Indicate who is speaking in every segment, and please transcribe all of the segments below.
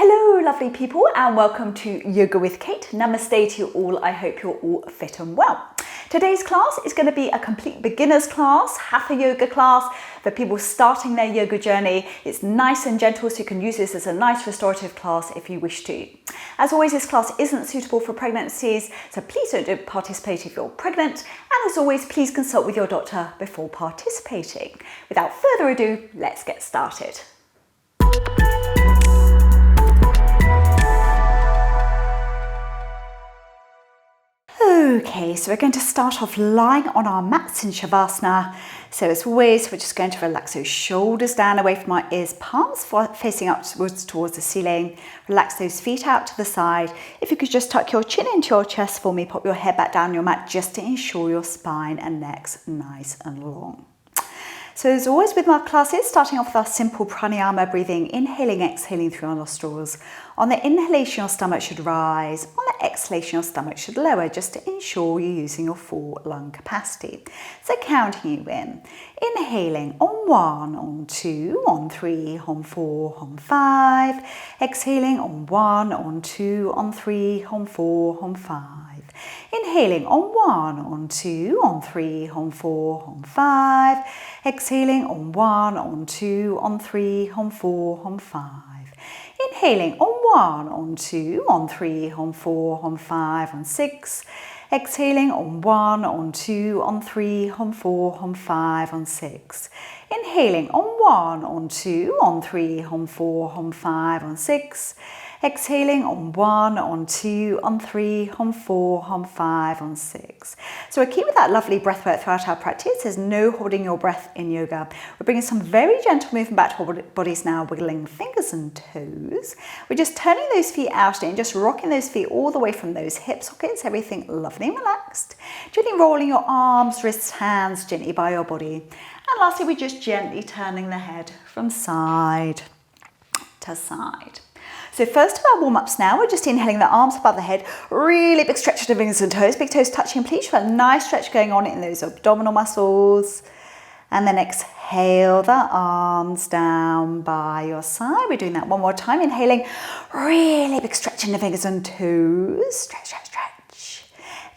Speaker 1: Hello lovely people and welcome to Yoga with Kate. Namaste to you all. I hope you're all fit and well. Today's class is going to be a complete beginner's class, Hatha yoga class for people starting their yoga journey. It's nice and gentle, so you can use this as a nice restorative class if you wish to. As always, this class isn't suitable for pregnancies, so please don't participate if you're pregnant. And as always, please consult with your doctor before participating. Without further ado, let's get started. Okay, so we're going to start off lying on our mats in Shavasana. So as always, we're just going to relax those shoulders down away from our ears, palms facing upwards towards the ceiling. Relax those feet out to the side. If you could just tuck your chin into your chest for me, pop your head back down your mat just to ensure your spine and neck's nice and long. So as always with my classes, starting off with our simple pranayama breathing, inhaling, exhaling through our nostrils. On the inhalation, your stomach should rise. On the exhalation, your stomach should lower, just to ensure you're using your full lung capacity. So counting you in. Inhaling on 1, on 2, on 3, on 4, on 5. Exhaling on 1, on 2, on 3, on 4, on 5. Inhaling on 1, on 2, on 3, on 4, on 5. Exhaling on 1, on 2, on 3, on 4, on 5. Inhaling on 1, on 2, on 3, on 4, on 5, on 6. Exhaling on 1, on 2, on 3, on 4, on 5, on 6. Inhaling on 1, on 2, on 3, on 4, on 5, on 6. Exhaling on 1, on 2, on 3, on 4, on 5, on 6. So we're keeping that lovely breath work throughout our practice. There's no holding your breath in yoga. We're bringing some very gentle movement back to our bodies now, wiggling fingers and toes. We're just turning those feet out and just rocking those feet all the way from those hip sockets, everything lovely and relaxed. Gently rolling your arms, wrists, hands gently by your body. And lastly, we're just gently turning the head from side to side. So first of our warm-ups now, we're just inhaling the arms above the head, really big stretch of the fingers and toes, big toes touching, please feel a nice stretch going on in those abdominal muscles. And then exhale the arms down by your side. We're doing that one more time, inhaling, really big stretch in the fingers and toes, stretch, stretch, stretch.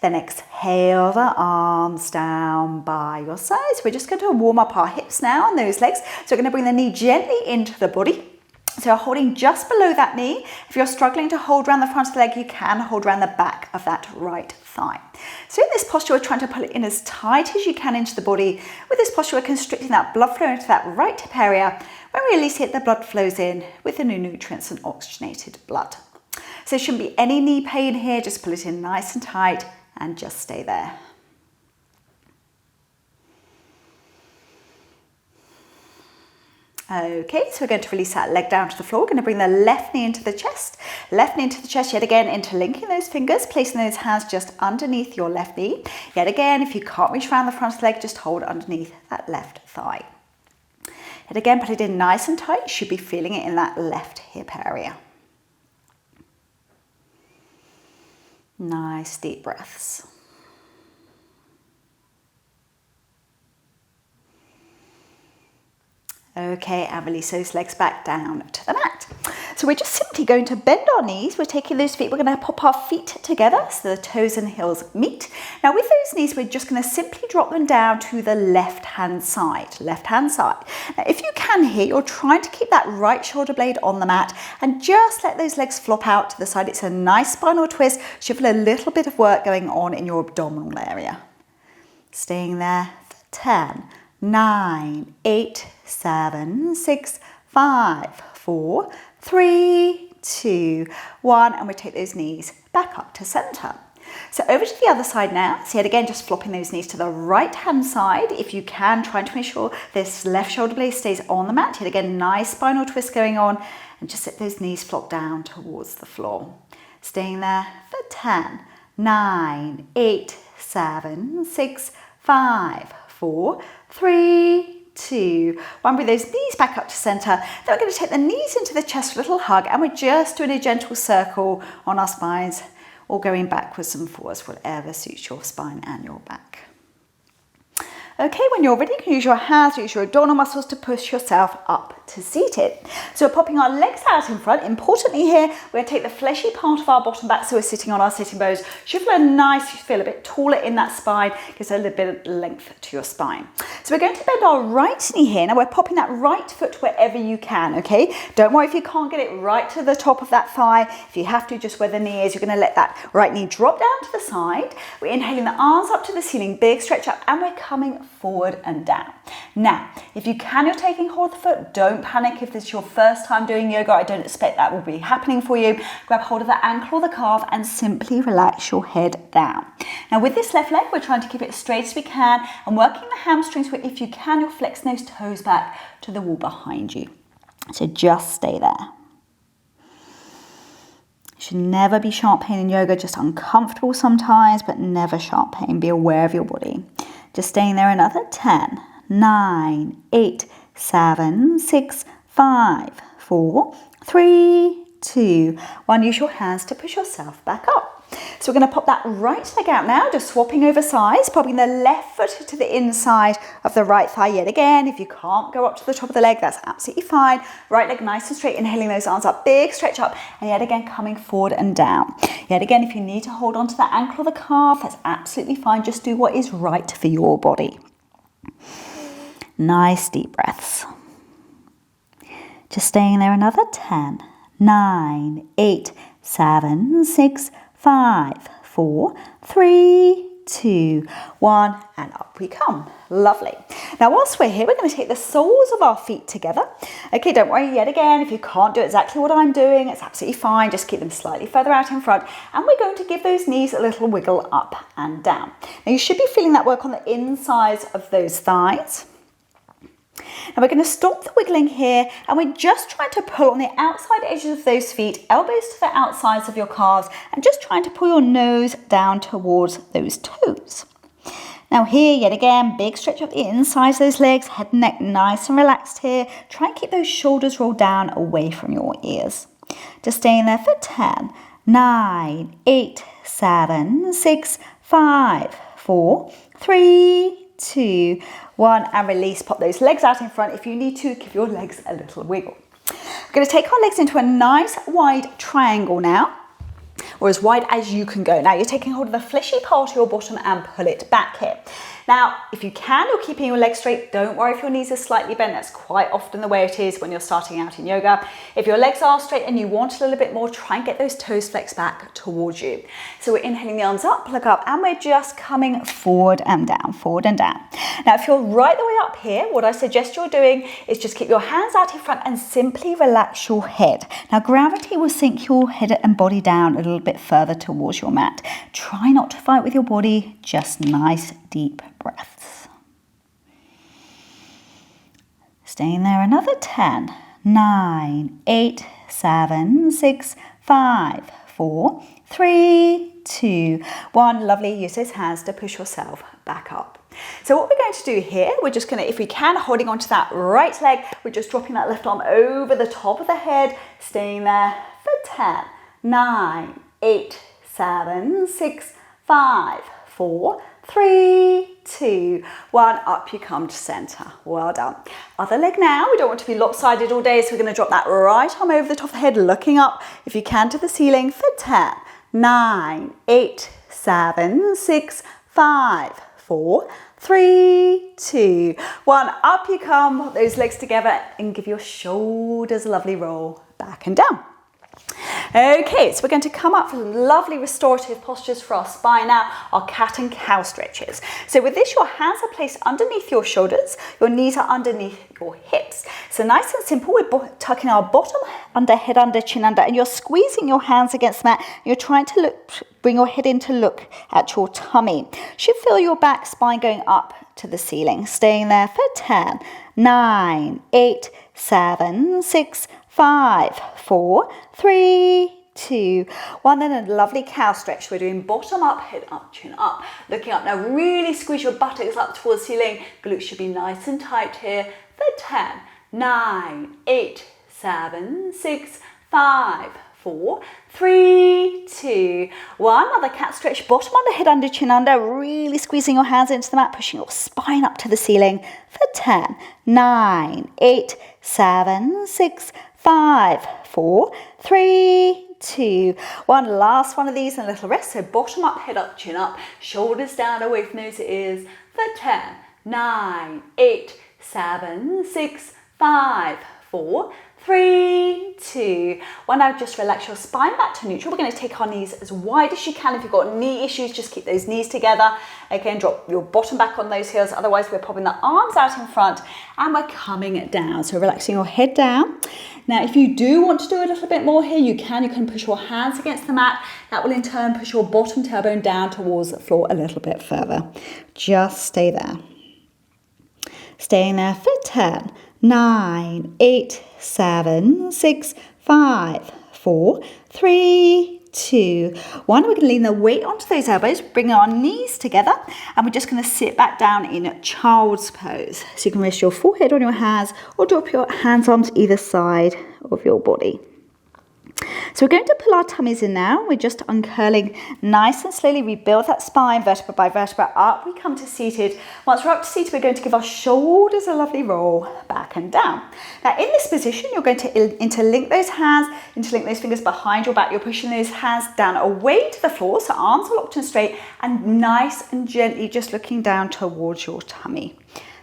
Speaker 1: Then exhale the arms down by your sides. We're just going to warm up our hips now and those legs. So we're going to bring the knee gently into the body. So you're holding just below that knee. If you're struggling to hold around the front of the leg, you can hold around the back of that right thigh. So in this posture, we're trying to pull it in as tight as you can into the body. With this posture, we're constricting that blood flow into that right hip area. When we release it, the blood flows in with the new nutrients and oxygenated blood. So there shouldn't be any knee pain here. Just pull it in nice and tight and just stay there. Okay, so we're going to release that leg down to the floor. We're going to bring the left knee into the chest. Left knee into the chest, yet again, interlinking those fingers, placing those hands just underneath your left knee. Yet again, if you can't reach around the front of the leg, just hold underneath that left thigh. Yet again, put it in nice and tight. You should be feeling it in that left hip area. Nice deep breaths. Okay, and release those legs back down to the mat. So we're just simply going to bend our knees. We're taking those feet, we're going to pop our feet together so the toes and heels meet. Now with those knees, we're just going to simply drop them down to the left-hand side. Now if you can here, you're trying to keep that right shoulder blade on the mat and just let those legs flop out to the side. It's a nice spinal twist. You should feel a little bit of work going on in your abdominal area. Staying there for 10, 9, 8, 7, 6, 5, 4, 3, 2, 1, and we take those knees back up to center. So over to the other side now. So yet again, just flopping those knees to the right hand side. If you can, trying to make sure this left shoulder blade stays on the mat. Yet again, nice spinal twist going on, and just let those knees flop down towards the floor. Staying there for 10, 9, 8, 7, 6, 5, 4, 3, 2, 1. Bring those knees back up to center. Then we're going to take the knees into the chest for a little hug, and we're just doing a gentle circle on our spines, or going backwards and forwards, whatever suits your spine and your back. Okay, when you're ready, you can use your hands, use your abdominal muscles to push yourself up to seated. So we're popping our legs out in front. Importantly here, we're going to take the fleshy part of our bottom back, so we're sitting on our sitting bones. Should feel nice, you feel a bit taller in that spine, gives a little bit of length to your spine. So we're going to bend our right knee here. Now we're popping that right foot wherever you can, okay? Don't worry if you can't get it right to the top of that thigh. If you have to, just where the knee is, you're going to let that right knee drop down to the side. We're inhaling the arms up to the ceiling, big stretch up, and we're coming forward and down. Now, if you can, you're taking hold of the foot. Don't panic if this is your first time doing yoga. I don't expect that will be happening for you. Grab hold of the ankle or the calf and simply relax your head down. Now with this left leg, we're trying to keep it as straight as we can and working the hamstrings where if you can, you're flexing those toes back to the wall behind you. So just stay there. Should never be sharp pain in yoga, just uncomfortable sometimes, but never sharp pain. Be aware of your body. Just staying there another 10, 9, 8, 7, 6, 5, 4, 3, 2, 1. Use your hands to push yourself back up. So we're going to pop that right leg out now, just swapping over sides, popping the left foot to the inside of the right thigh yet again. If you can't go up to the top of the leg, that's absolutely fine. Right leg nice and straight, inhaling those arms up, big stretch up, and yet again coming forward and down. Yet again, if you need to hold on to the ankle or the calf, that's absolutely fine. Just do what is right for your body. Nice deep breaths. Just staying there another 10, 9, 8, 7, 6, 5, 4, 3, 2, 1, and up we come. Lovely. Now whilst we're here, we're going to take the soles of our feet together. Okay, don't worry yet again, if you can't do exactly what I'm doing, it's absolutely fine. Just keep them slightly further out in front, and we're going to give those knees a little wiggle up and down. Now you should be feeling that work on the insides of those thighs. Now we're going to stop the wiggling here and we're just trying to pull on the outside edges of those feet, elbows to the outsides of your calves, and just trying to pull your nose down towards those toes. Now here, yet again, big stretch up the insides of those legs, head and neck nice and relaxed here. Try and keep those shoulders rolled down away from your ears. Just staying there for 10, 9, 8, 7, 6, 5, 4, 3, 2, 1, and release. Pop those legs out in front. If you need to, give your legs a little wiggle. We're going to take our legs into a nice wide triangle now, or as wide as you can go. Now you're taking hold of the fleshy part of your bottom and pull it back here. Now, if you can, you're keeping your legs straight. Don't worry if your knees are slightly bent. That's quite often the way it is when you're starting out in yoga. If your legs are straight and you want a little bit more, try and get those toes flexed back towards you. So we're inhaling the arms up, look up, and we're just coming forward and down, forward and down. Now, if you're right the way up here, what I suggest you're doing is just keep your hands out in front and simply relax your head. Now, gravity will sink your head and body down a little bit further towards your mat. Try not to fight with your body, just nice, deep breaths. Staying there another 10, 9, 8, 7, 6, 5, 4, 3, 2, 1. Lovely. Use those hands to push yourself back up. So what we're going to do here, we're just going to, if we can, holding onto that right leg, we're just dropping that left arm over the top of the head, staying there for 10, 9, 8, 7, 6, 5, 4, 3, 2, 1, up you come to center. Well done. Other leg now. We don't want to be lopsided all day, so we're going to drop that right arm over the top of the head, looking up, if you can, to the ceiling for 10, 9, 8, 7, 6, 5, 4, 3, 2, 1, up you come. Put those legs together and give your shoulders a lovely roll back and down. Okay, so we're going to come up for lovely restorative postures for our spine now, our cat and cow stretches. So with this, your hands are placed underneath your shoulders, your knees are underneath your hips. So nice and simple, we're tucking our bottom under, head under, chin under, and you're squeezing your hands against the mat. You're trying to bring your head in to look at your tummy. Should feel your back spine going up to the ceiling. Staying there for 10, 9, 8, 7, 6, 5, 4, 3, 2, 1. Then a lovely cow stretch. We're doing bottom up, head up, chin up, looking up. Now really squeeze your buttocks up towards the ceiling. Glutes should be nice and tight here for 10, 9, 8, 7, 6, 5, 4, 3, 2, 1. Another cat stretch, bottom under, head under, chin under, really squeezing your hands into the mat, pushing your spine up to the ceiling for 10, 9, 8, 7, 6, 5, 4, 3, 2, 1. Last one of these and a little rest. So bottom up, head up, chin up, shoulders down, away from nose to ears for 10, 9, 8, 7, 6, 5, 4, 3, 2, 1. Now just relax your spine back to neutral. We're going to take our knees as wide as you can. If you've got knee issues, just keep those knees together. Again, drop your bottom back on those heels. Otherwise, we're popping the arms out in front and we're coming down. So relaxing your head down. Now, if you do want to do a little bit more here, you can push your hands against the mat. That will in turn push your bottom tailbone down towards the floor a little bit further. Just stay there. Staying there for 10, 9, 8, 7, 6, 5, 4, 3, 2, 1. We're going to lean the weight onto those elbows, bring our knees together, and we're just going to sit back down in child's pose. So you can rest your forehead on your hands or drop your hands onto either side of your body. So we're going to pull our tummies in now. We're just uncurling nice and slowly. We build that spine vertebra by vertebra up. We come to seated. Once we're up to seated, we're going to give our shoulders a lovely roll back and down. Now in this position, you're going to interlink those hands, interlink those fingers behind your back. You're pushing those hands down away to the floor. So arms are locked and straight and nice and gently just looking down towards your tummy.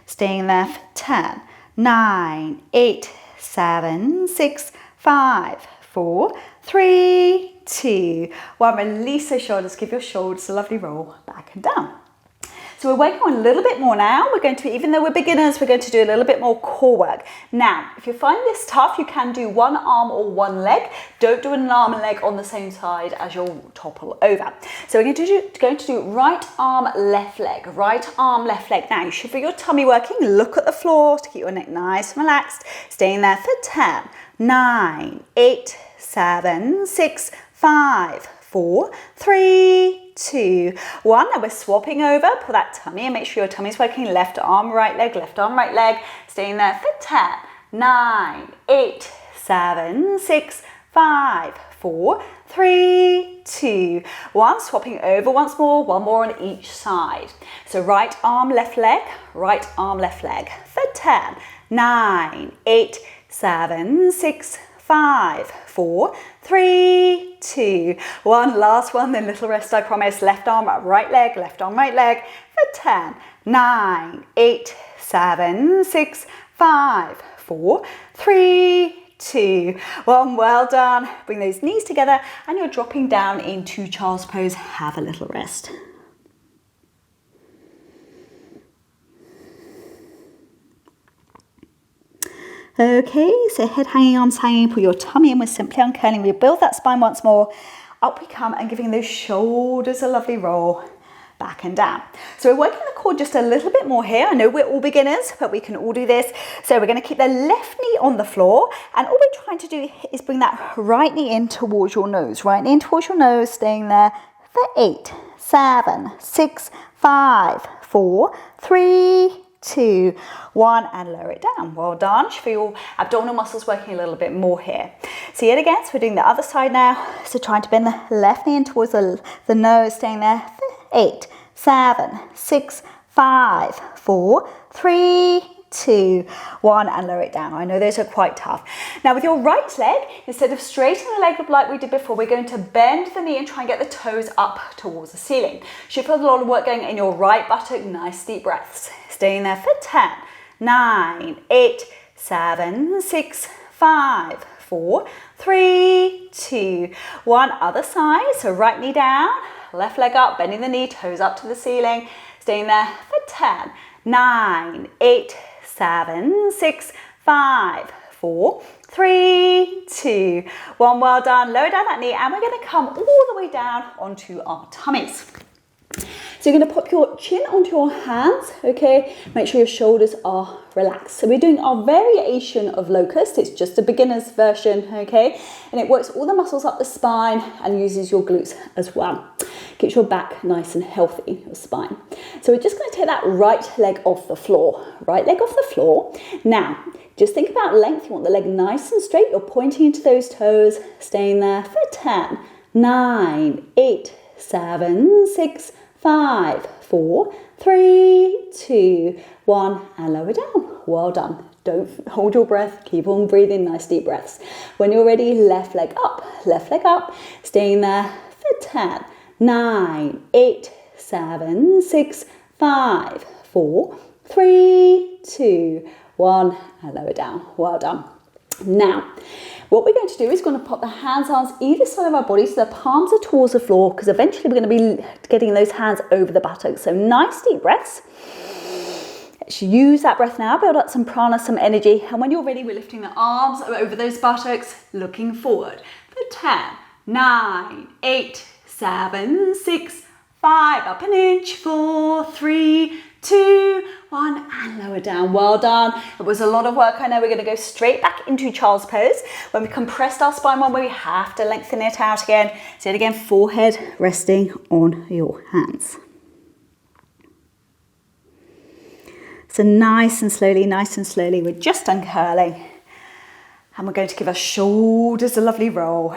Speaker 1: Staying there for 10, 9, 8, 7, 6, 5, 4, 3, 2, 1. Release those shoulders. Give your shoulders a lovely roll back and down. So we're working on a little bit more now. We're going to, even though we're beginners, we're going to do a little bit more core work. Now, if you find this tough, you can do one arm or one leg. Don't do an arm and leg on the same side as you'll topple over. So we're going to do right arm, left leg, right arm, left leg. Now you should feel your tummy working. Look at the floor to keep your neck nice and relaxed. Staying there for 10, 9, 8, 7, 6, 5, 4, 3, 2, 1. Now we're swapping over. Pull that tummy and make sure your tummy's working. Left arm, right leg, left arm, right leg. Staying there for 10, 9, 8, 7, 6, 5, 4, 3, 2, 1. Swapping over once more. One more on each side. So right arm, left leg, right arm, left leg for 10, 9, 8, 7, 6, 5, 4, 3, 2, 1. Last one, then little rest, I promise. Left arm, right leg, left arm, right leg for 10, 9, 8, 7, 6, 5, 4, 3, 2, 1. Well done. Bring those knees together and you're dropping down into child's pose. Have a little rest. Okay, so head hanging, arms hanging, pull your tummy in. We're simply uncurling. We build that spine once more. Up we come and giving those shoulders a lovely roll back and down. So we're working the core just a little bit more here. I know we're all beginners, but we can all do this. So we're going to keep the left knee on the floor. And all we're trying to do is bring that right knee in towards your nose. Right knee in towards your nose, staying there for 8, 7, 6, 5, 4, 3, 2, 1, and lower it down. Well done. Should feel your abdominal muscles working a little bit more here. So yet again, so we're doing the other side now. So trying to bend the left knee in towards the nose, staying there for 8, 7, 6, 5, 4, 3, 2, 1, and lower it down. I know those are quite tough. Now with your right leg, instead of straightening the leg up like we did before, we're going to bend the knee and try and get the toes up towards the ceiling. Should feel a lot of work going in your right buttock. Nice deep breaths. Staying there for 10, 9, 8, 7, 6, 5, 4, 3, 2, 1. Other side. So right knee down, left leg up, bending the knee, toes up to the ceiling. Staying there for 10, 9, 8, 7, 6, 5, 4, 3, 2, 1. Well done. Lower down that knee and we're going to come all the way down onto our tummies. So you're going to pop your chin onto your hands, okay? Make sure your shoulders are relaxed. So we're doing our variation of locust. It's just a beginner's version, okay? And it works all the muscles up the spine and uses your glutes as well. Keeps your back nice and healthy, your spine. So we're just going to take that right leg off the floor. Right leg off the floor. Now, Just think about length. You want the leg nice and straight. You're pointing into those toes, staying there for 10, 9, 8, 7, 6, 5, 4, 3, 2, 1, and lower down. Well done. Don't hold your breath. Keep on breathing nice deep breaths. When you're ready, left leg up, staying there for 10, 9, 8, 7, 6, 5, 4, 3, 2, 1, and lower down. Well done. Now, what we're going to do is going to pop the hands on either side of our body so the palms are towards the floor, because eventually we're going to be getting those hands over the buttocks. So nice deep breaths. Let's use that breath now, build up some prana, some energy. And when you're ready, we're lifting the arms over those buttocks, looking forward. For 10, 9, 8, 7, 6, 5, up an inch, 4, 3, 2, 1, and lower down. Well done. It was a lot of work. I know we're going to go straight back into child's pose. When we compressed our spine one way, we have to lengthen it out again. So again, forehead resting on your hands. So nice and slowly, we're just uncurling. And we're going to give our shoulders a lovely roll,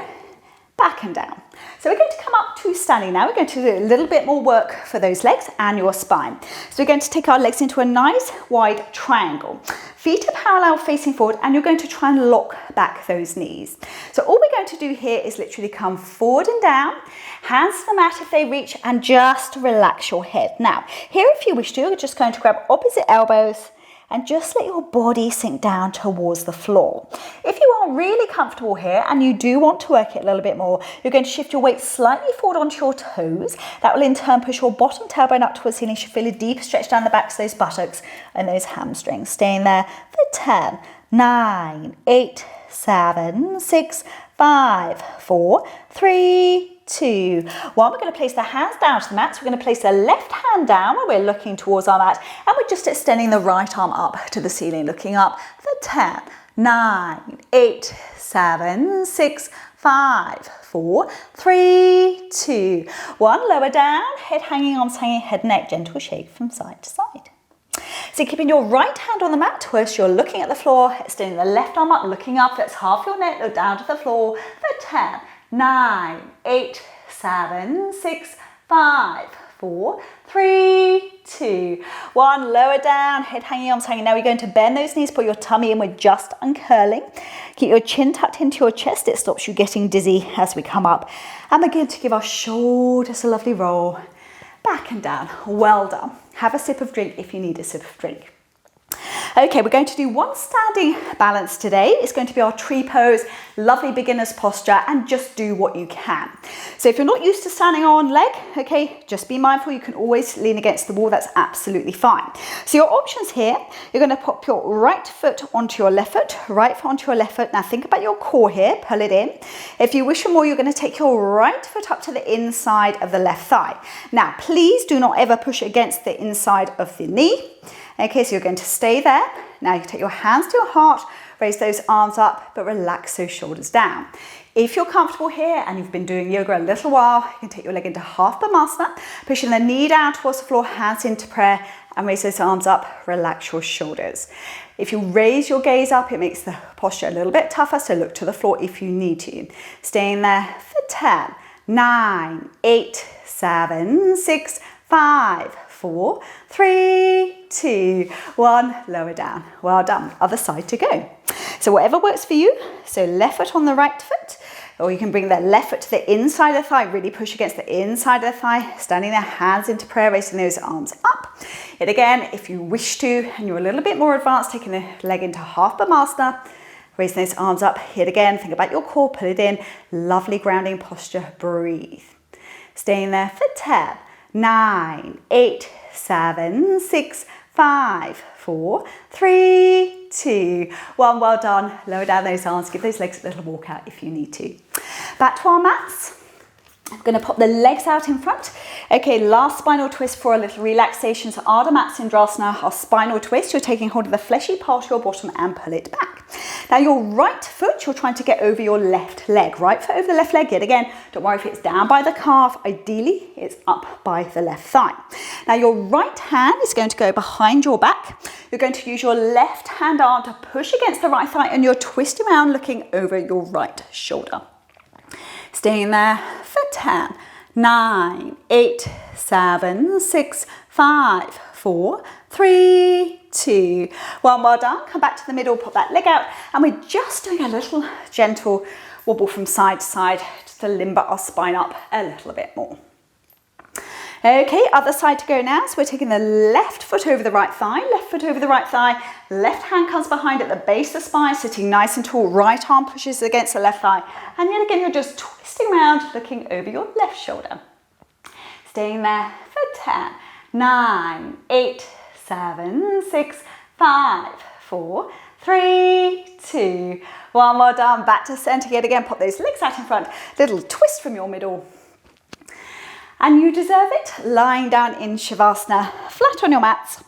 Speaker 1: back and down. So we're going to come up to standing now. We're going to do a little bit more work for those legs and your spine. So we're going to take our legs into a nice wide triangle. Feet are parallel facing forward, and you're going to try and lock back those knees. So all we're going to do here is literally come forward and down, hands to the mat if they reach, and just relax your head. Now, here if you wish to, you're just going to grab opposite elbows and just let your body sink down towards the floor. If you are really comfortable here and you do want to work it a little bit more, you're going to shift your weight slightly forward onto your toes. That will in turn push your bottom tailbone up towards the ceiling. You should feel a deep stretch down the backs of those buttocks and those hamstrings. Staying there for 10, 9, 8, 7, 6, 5, 4, 3, 2, 1. We're going to place the hands down to the mat. So we're going to place the left hand down where we're looking towards our mat, and we're just extending the right arm up to the ceiling, looking up for 10, 9, 8, 7, 6, 5, 4, 3, 2, 1. Lower down, head hanging, arms hanging, head, neck, gentle shake from side to side. So keeping your right hand on the mat whilst you're looking at the floor, extending the left arm up, looking up. That's half your neck, look down to the floor for 10, 9, 8, 7, 6, 5, 4, 3, 2, 1. Lower down, head hanging, arms hanging. Now we're going to bend those knees, put your tummy in. We're just uncurling. Keep your chin tucked into your chest. It stops you getting dizzy as we come up. And we're going to give our shoulders a lovely roll, back and down. Well done. Have a sip of drink if you need a sip of drink. Okay, we're going to do one standing balance today. It's going to be our tree pose, lovely beginner's posture, and just do what you can. So if you're not used to standing on one leg, okay, just be mindful, you can always lean against the wall, that's absolutely fine. So your options here, you're going to pop your right foot onto your left foot, right foot onto your left foot. Now think about your core here, pull it in. If you wish for more, you're going to take your right foot up to the inside of the left thigh. Now please do not ever push against the inside of the knee. Okay, so you're going to stay there. Now you can take your hands to your heart, raise those arms up, but relax those shoulders down. If you're comfortable here and you've been doing yoga a little while, you can take your leg into half Brahmasana, pushing the knee down towards the floor, hands into prayer, and raise those arms up, relax your shoulders. If you raise your gaze up, it makes the posture a little bit tougher, so look to the floor if you need to. Staying there for 10, 9, 8, 7, 6, 5, 4, 3, 2, 1, lower down. Well done. Other side to go. So whatever works for you. So left foot on the right foot, or you can bring the left foot to the inside of the thigh, really push against the inside of the thigh, standing there, hands into prayer, raising those arms up. Yet again, if you wish to, and you're a little bit more advanced, taking the leg into half Brahmasana, raising those arms up. Yet again, think about your core, pull it in, lovely grounding posture, breathe. Staying there for 10, 9, 8, 7, 6, 5, 4, 3, 2, 1. Well done. Lower down those arms. Give those legs a little walk out if you need to. Back to our mats. I'm going to pop the legs out in front. Okay, last spinal twist for a little relaxation. So Ardha Matsendrasana, our spinal twist. You're taking hold of the fleshy part of your bottom and pull it back. Now your right foot, you're trying to get over your left leg. Right foot over the left leg. Yet again, don't worry if it's down by the calf. Ideally, it's up by the left thigh. Now your right hand is going to go behind your back. You're going to use your left hand arm to push against the right thigh and you're twisting around looking over your right shoulder. Staying there for 10, 9, 8, 7, 6, 5, 4, 3, 2, 1. Well done. Come back to the middle, pop that leg out, and we're just doing a little gentle wobble from side to side just to limber our spine up a little bit more. Okay, other side to go now. So we're taking the left foot over the right thigh, left foot over the right thigh, left hand comes behind at the base of the spine, sitting nice and tall, right arm pushes against the left thigh, and yet again you're just twisting around, looking over your left shoulder. Staying there for 10, 9, 8, 7, 6, 5, 4, 3, 2, 1. Well done. Back to center yet again. Pop those legs out in front. Little twist from your middle. And you deserve it. Lying down in Shavasana, flat on your mats,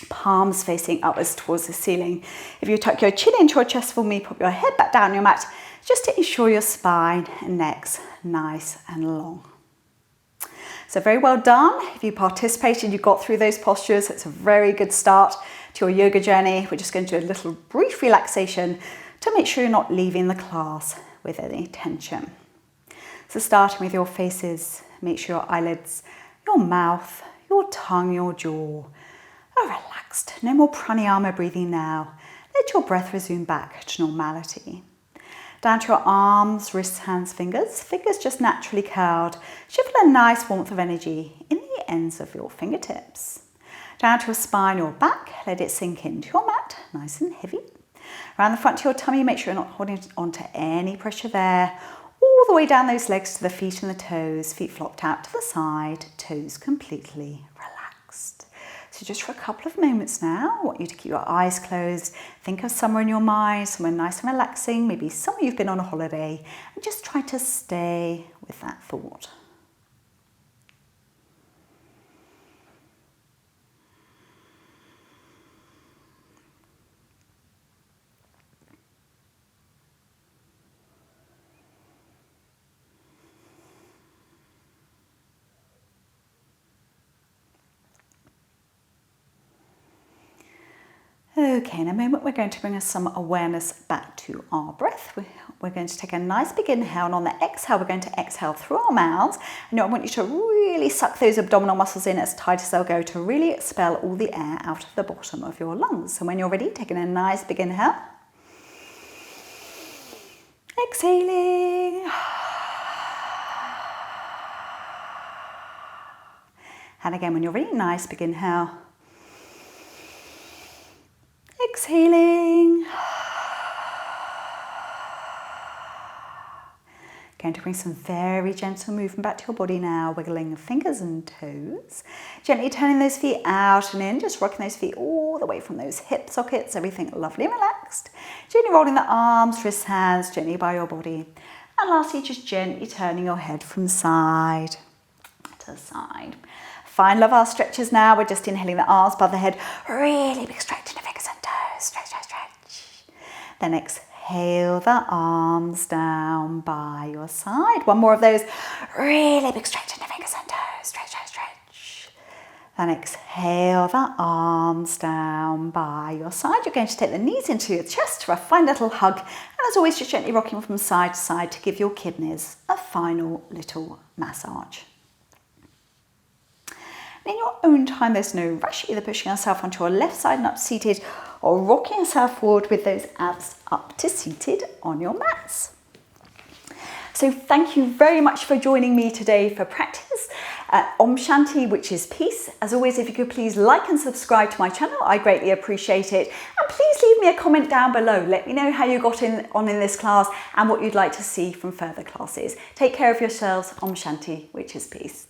Speaker 1: palms facing upwards towards the ceiling. If you tuck your chin into your chest for me, pop your head back down on your mat, just to ensure your spine and neck's nice and long. So very well done. If you participated, you got through those postures, it's a very good start to your yoga journey. We're just going to do a little brief relaxation to make sure you're not leaving the class with any tension. So starting with your faces, make sure your eyelids, your mouth, your tongue, your jaw are relaxed. No more pranayama breathing now. Let your breath resume back to normality. Down to your arms, wrists, hands, fingers. Fingers just naturally curled. Should feel a nice warmth of energy in the ends of your fingertips. Down to your spine, your back. Let it sink into your mat, nice and heavy. Around the front to your tummy, make sure you're not holding on to any pressure there. All the way down those legs to the feet and the toes. Feet flopped out to the side, toes completely relaxed. So just for a couple of moments now, I want you to keep your eyes closed. Think of somewhere in your mind, somewhere nice and relaxing, maybe somewhere you've been on a holiday, and just try to stay with that thought. Okay, in a moment we're going to bring us some awareness back to our breath. We're going to take a nice big inhale, and on the exhale we're going to exhale through our mouths. And I want you to really suck those abdominal muscles in as tight as they'll go to really expel all the air out of the bottom of your lungs. So when you're ready, taking a nice big inhale. Exhaling. And again, when you're ready, nice big inhale. Exhaling. Going to bring some very gentle movement back to your body now, wiggling your fingers and toes. Gently turning those feet out and in, just rocking those feet all the way from those hip sockets, everything lovely and relaxed. Gently rolling the arms, wrists, hands gently by your body. And lastly, just gently turning your head from side to side. Fine, love our stretches now. We're just inhaling the arms above the head, really big stretch in the fingers and toes. Stretch, stretch, stretch. Then exhale the arms down by your side. One more of those. Really big stretch in the fingers and toes. Stretch, stretch, stretch. Then exhale the arms down by your side. You're going to take the knees into your chest for a fine little hug. And as always, just gently rocking from side to side to give your kidneys a final little massage. In your own time, there's no rush, either pushing yourself onto your left side and up to seated or rocking yourself forward with those abs up to seated on your mats. So thank you very much for joining me today for practice Om Shanti, which is peace. As always, if you could please like and subscribe to my channel, I greatly appreciate it. And please leave me a comment down below. Let me know how you got on in this class and what you'd like to see from further classes. Take care of yourselves. Om Shanti, which is peace.